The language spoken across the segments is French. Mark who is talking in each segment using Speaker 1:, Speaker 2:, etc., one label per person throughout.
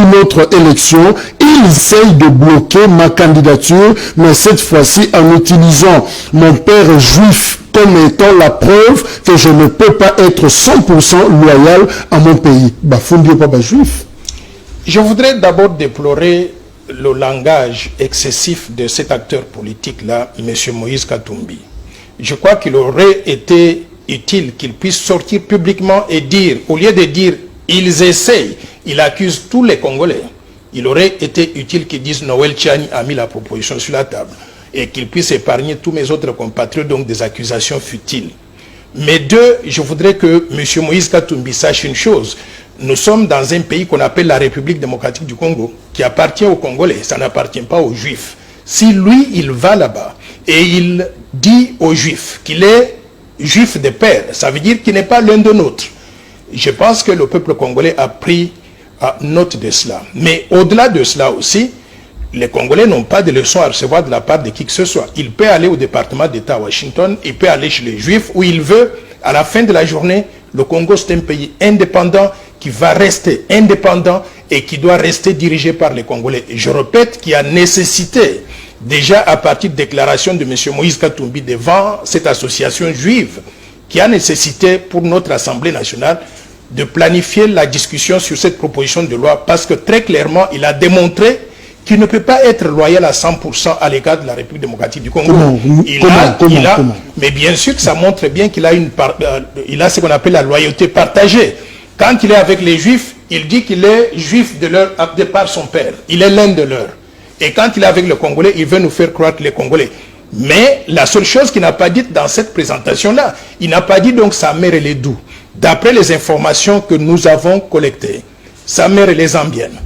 Speaker 1: une autre élection, ils essayent de bloquer ma candidature, mais cette fois-ci en utilisant mon père juif comme étant la preuve que je ne peux pas être 100% loyal à mon pays. Bafundio pas juif.
Speaker 2: Je voudrais d'abord déplorer le langage excessif de cet acteur politique-là, M. Moïse Katumbi. Je crois qu'il aurait été utile qu'il puisse sortir publiquement et dire, au lieu de dire « ils essayent », il accuse tous les Congolais. Il aurait été utile qu'il dise « Noël Tchani a mis la proposition sur la table » et qu'il puisse épargner tous mes autres compatriotes donc des accusations futiles. Mais deux, je voudrais que M. Moïse Katumbi sache une chose. Nous sommes dans un pays qu'on appelle la République démocratique du Congo, qui appartient aux Congolais, ça n'appartient pas aux Juifs. Si lui, il va là-bas et il dit aux Juifs qu'il est Juif de père, ça veut dire qu'il n'est pas l'un de nôtres. Je pense que le peuple congolais a pris note de cela. Mais au-delà de cela aussi, les Congolais n'ont pas de leçons à recevoir de la part de qui que ce soit. Il peut aller au département d'État à Washington, il peut aller chez les Juifs où il veut. À la fin de la journée, le Congo c'est un pays indépendant qui va rester indépendant et qui doit rester dirigé par les Congolais. Et je répète qu'il y a nécessité, déjà à partir de déclaration de M. Moïse Katumbi devant cette association juive, qui a nécessité pour notre Assemblée nationale de planifier la discussion sur cette proposition de loi parce que très clairement, il a démontré qu'il ne peut pas être loyal à 100% à l'égard de la République démocratique du Congo. Comment? Mais bien sûr que ça montre bien qu'il a, il a ce qu'on appelle la loyauté partagée. Quand il est avec les Juifs, il dit qu'il est Juif de par son père. Il est l'un de leurs. Et quand il est avec les Congolais, il veut nous faire croire que les Congolais. Mais la seule chose qu'il n'a pas dite dans cette présentation-là, il n'a pas dit donc sa mère elle est d'où. D'après les informations que nous avons collectées, sa mère elle est zambienne.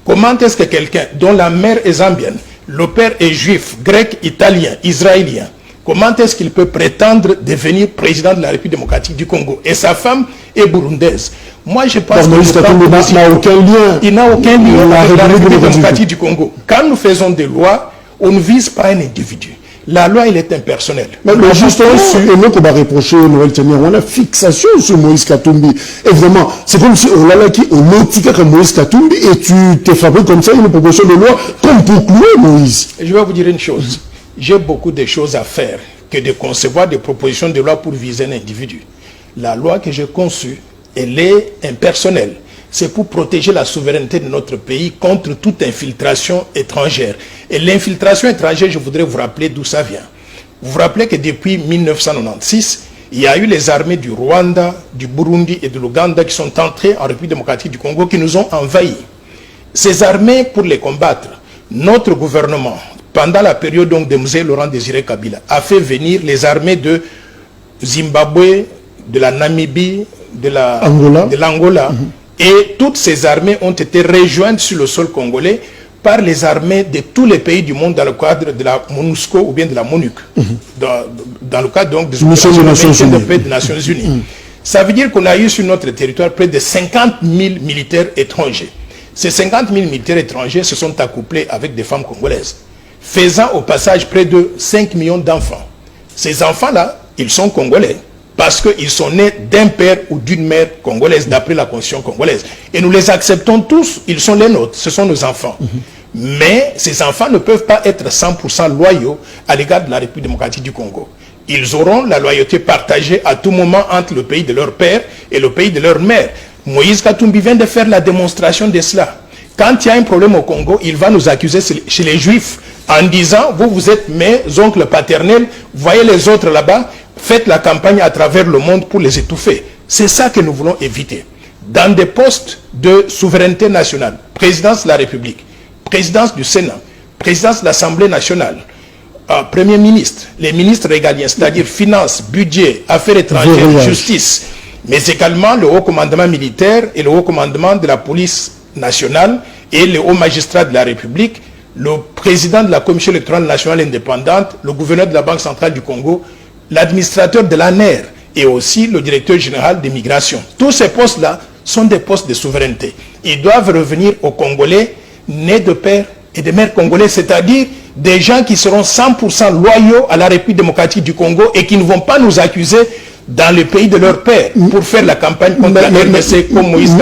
Speaker 2: Comment est-ce que quelqu'un dont la mère est zambienne, le père est juif, grec, italien, israélien, comment est-ce qu'il peut prétendre devenir président de la République démocratique du Congo? Et sa femme est burundaise. Moi, je pense qu'il n'a aucun lien. Il n'a aucun lien avec la République démocratique du Congo. Quand nous faisons des lois, on ne vise pas un individu. La loi, elle est impersonnelle.
Speaker 1: Mais justement, et nous, on va reprocher Noël Tchani, on a fixation sur Moïse Katumbi. Évidemment, c'est comme si on l'a qui, on notique comme Moïse Katumbi, et tu t'es fabriqué comme ça une proposition de loi, comme pour clouer Moïse.
Speaker 2: Je vais vous dire une chose. J'ai beaucoup de choses à faire que de concevoir des propositions de loi pour viser un individu. La loi que j'ai conçue, elle est impersonnelle. C'est pour protéger la souveraineté de notre pays contre toute infiltration étrangère. Et l'infiltration étrangère, je voudrais vous rappeler d'où ça vient. Vous vous rappelez que depuis 1996, il y a eu les armées du Rwanda, du Burundi et de l'Ouganda qui sont entrées en République démocratique du Congo, qui nous ont envahis. Ces armées, pour les combattre, notre gouvernement, pendant la période donc de M. Laurent Désiré Kabila, a fait venir les armées de Zimbabwe, de la Namibie, de l'Angola. Et toutes ces armées ont été rejointes sur le sol congolais par les armées de tous les pays du monde dans le cadre de la MONUSCO ou bien de la MONUC, dans le cadre donc des opérations de paix des Nations Unies. Ça veut dire qu'on a eu sur notre territoire près de 50 000 militaires étrangers. Ces 50 000 militaires étrangers se sont accouplés avec des femmes congolaises, faisant au passage près de 5 millions d'enfants. Ces enfants-là, ils sont congolais, parce qu'ils sont nés d'un père ou d'une mère congolaise, d'après la constitution congolaise. Et nous les acceptons tous, ils sont les nôtres, ce sont nos enfants. Mais ces enfants ne peuvent pas être 100% loyaux à l'égard de la République démocratique du Congo. Ils auront la loyauté partagée à tout moment entre le pays de leur père et le pays de leur mère. Moïse Katumbi vient de faire la démonstration de cela. Quand il y a un problème au Congo, il va nous accuser chez les Juifs en disant, vous êtes mes oncles paternels, voyez les autres là-bas, faites la campagne à travers le monde pour les étouffer. C'est ça que nous voulons éviter. Dans des postes de souveraineté nationale, présidence de la République, présidence du Sénat, présidence de l'Assemblée nationale, Premier ministre, les ministres régaliens, c'est-à-dire finances, budget, affaires étrangères, justice, mais également le haut commandement militaire et le haut commandement de la police nationale et le haut magistrat de la République, le président de la Commission électorale nationale indépendante, le gouverneur de la Banque centrale du Congo, l'administrateur de l'ANER et aussi le directeur général des migrations. Tous ces postes-là sont des postes de souveraineté. Ils doivent revenir aux Congolais nés de père et de mère congolais, c'est-à-dire des gens qui seront 100% loyaux à la République démocratique du Congo et qui ne vont pas nous accuser dans le pays de leur père pour faire la campagne contre la RDC comme Moïse